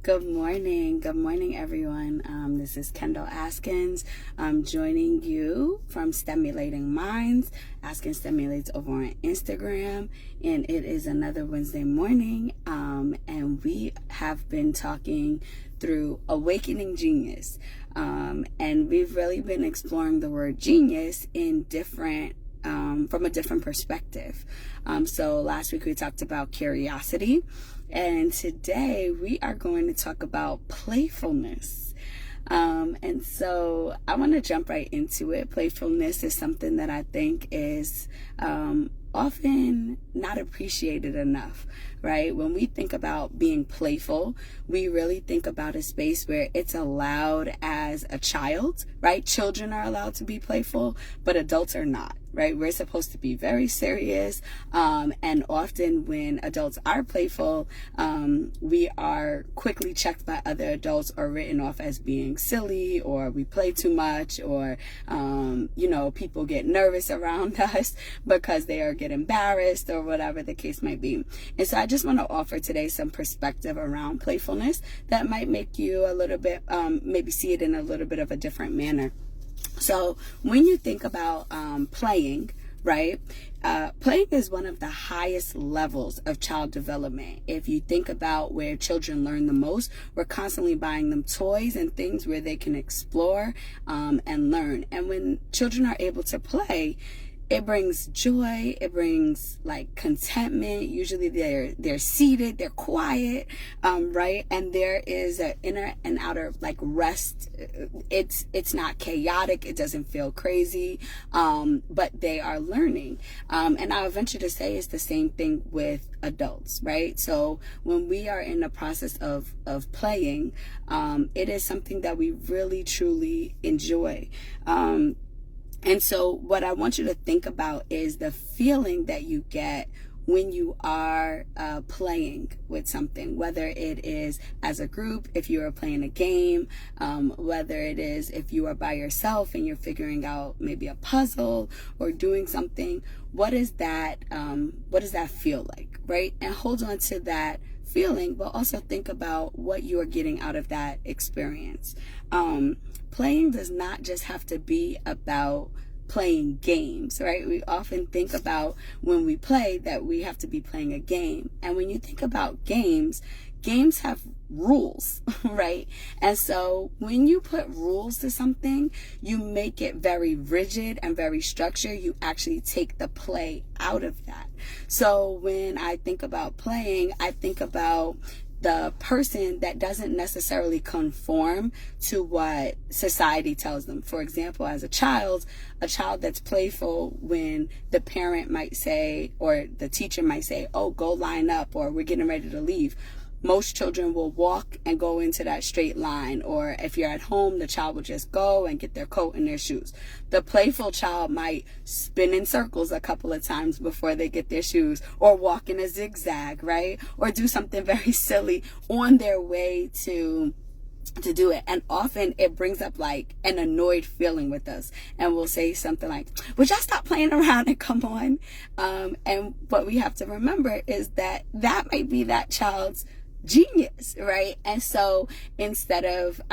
Good morning. Good morning, everyone. This is Kendall Askins. I'm joining you from Stimulating Minds. Askin Stimulates over on Instagram. And it is another Wednesday morning. And we have been talking through Awakening Genius. And we've really been exploring the word genius in from a different perspective. So last week we talked about curiosity. And today we are going to talk about playfulness. And so I want to jump right into it. Playfulness is something that I think is often not appreciated enough, right? When we think about being playful, we really think about a space where it's allowed as a child, right? Children are allowed to be playful, but adults are not, right? We're supposed to be very serious. And often when adults are playful, we are quickly checked by other adults or written off as being silly, or we play too much, or, people get nervous around us because they get embarrassed or whatever the case might be. And so I just want to offer today some perspective around playfulness that might make you a little bit, maybe see it in a little bit of a different manner. So when you think about playing, right? Playing is one of the highest levels of child development. If you think about where children learn the most, we're constantly buying them toys and things where they can explore and learn. And when children are able to play, it brings joy, it brings like contentment. Usually they're seated, they're quiet, right? And there is an inner and outer like rest. It's not chaotic, it doesn't feel crazy, but they are learning. And I would venture to say it's the same thing with adults, right? So when we are in the process of playing, it is something that we really truly enjoy. And so what I want you to think about is the feeling that you get when you are playing with something, whether it is as a group, if you are playing a game, whether it is if you are by yourself and you're figuring out maybe a puzzle or doing something. What does that feel like, right? And hold on to that feeling, but also think about what you are getting out of that experience. Playing does not just have to be about playing games, right? We often think about when we play that we have to be playing a game. And when you think about games have rules, right? And so when you put rules to something, you make it very rigid and very structured. You actually take the play out of that. So when I think about playing, I think about the person that doesn't necessarily conform to what society tells them. For example, as a child that's playful when the parent might say, or the teacher might say, oh, go line up, or we're getting ready to leave. Most children will walk and go into that straight line. Or if you're at home, the child will just go and get their coat and their shoes. The playful child might spin in circles a couple of times before they get their shoes, or walk in a zigzag, right? Or do something very silly on their way to do it. And often it brings up like an annoyed feeling with us, and we'll say something like, would y'all stop playing around and come on? And what we have to remember is that might be that child's genius, right? And so I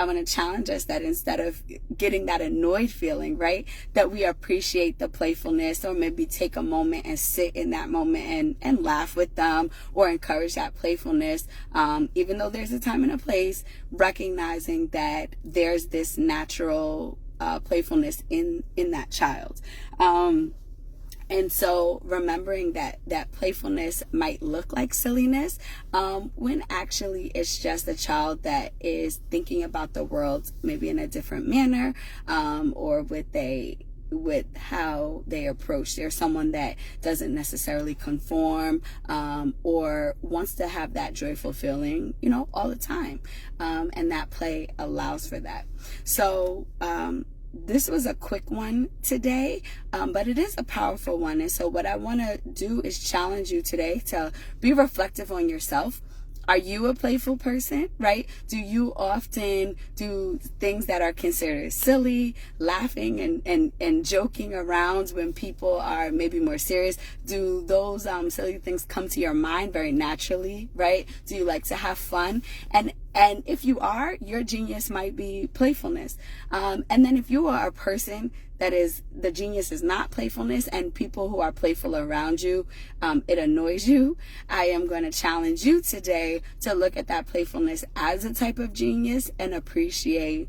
want to challenge us that instead of getting that annoyed feeling, right, that we appreciate the playfulness, or maybe take a moment and sit in that moment and laugh with them, or encourage that playfulness, even though there's a time and a place, recognizing that there's this natural playfulness in that child. And so remembering that playfulness might look like silliness, when actually it's just a child that is thinking about the world maybe in a different manner, or with how they approach. There's someone that doesn't necessarily conform, or wants to have that joyful feeling, all the time. And that play allows for that. So, this was a quick one today, but it is a powerful one. And so what I want to do is challenge you today to be reflective on yourself. Are you a playful person, right? Do you often do things that are considered silly, laughing and joking around when people are maybe more serious? Do those silly things come to your mind very naturally, right? Do you like to have fun? And And if you are, your genius might be playfulness. And then if you are a person that is, the genius is not playfulness, and people who are playful around you, it annoys you, I am going to challenge you today to look at that playfulness as a type of genius and appreciate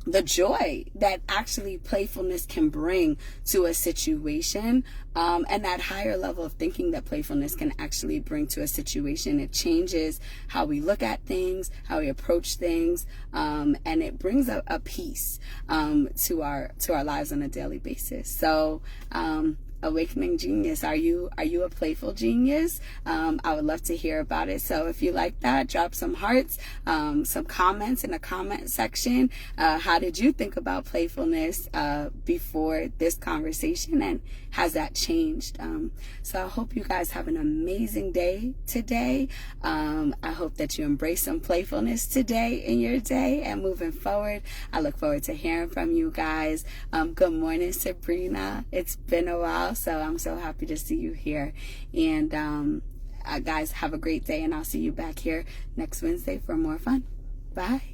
the joy that actually playfulness can bring to a situation, and that higher level of thinking that playfulness can actually bring to a situation. It changes how we look at things, how we approach things, and it brings a peace to our lives on a daily basis. So awakening genius, are you a playful genius? I would love to hear about it. So if you like that, drop some hearts, some comments in the comment section. How did you think about playfulness before this conversation, and has that changed? So I hope you guys have an amazing day today. I hope that you embrace some playfulness today in your day and moving forward. I look forward to hearing from you guys. Good morning, Sabrina. It's been a while, so I'm so happy to see you here. And guys, have a great day, and I'll see you back here next Wednesday for more fun. Bye.